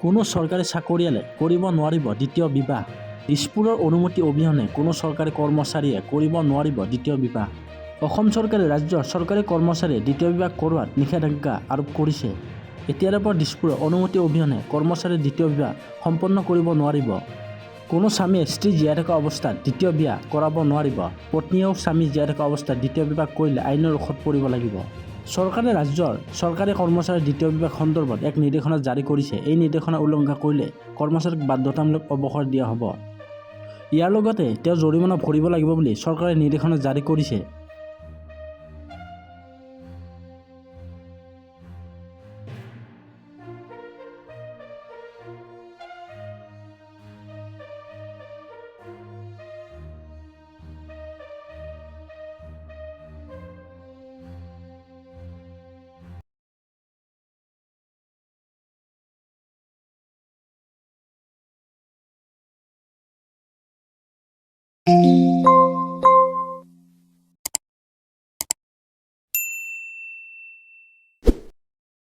কোনো চৰকাৰী চাকৰিয়ালে কৰিব নোৱাৰিব দ্বিতীয় বিবাহ। দিছপুৰৰ অনুমতি অবিহনে কোনো চৰকাৰী কৰ্মচাৰীয়ে কৰিব নোৱাৰিব দ্বিতীয় বিবাহ। অসম চৰকাৰে ৰাজ্যৰ চৰকাৰী কৰ্মচাৰীয়ে দ্বিতীয় বিবাহ কৰোৱাত নিষেধাজ্ঞা আৰোপ কৰিছে। এতিয়াৰ পৰা দিছপুৰৰ অনুমতি অবিহনে কৰ্মচাৰীয়ে দ্বিতীয় বিবাহ সম্পন্ন কৰিব নোৱাৰিব। কোনো স্বামীয়ে স্ত্ৰী জীয়াই থকা অৱস্থাত দ্বিতীয় বিয়া কৰাব নোৱাৰিব। পত্নীয়েও স্বামী জীয়াই থকা অৱস্থাত দ্বিতীয় বিবাহ কৰিলে আইনৰ ঔষধ পৰিব লাগিব। চৰকাৰে ৰাজ্যৰ চৰকাৰী কৰ্মচাৰীৰ দ্বিতীয় বিবাহ সন্দৰ্ভত এক নিৰ্দেশনা জাৰি কৰিছে। এই নিৰ্দেশনা উলংঘা কৰিলে কৰ্মচাৰীক বাধ্যতামূলক অৱসৰ দিয়া হ'ব। ইয়াৰ লগতে তেওঁ জৰিমনা ভৰিব লাগিব বুলি চৰকাৰে নিৰ্দেশনা জাৰি কৰিছে।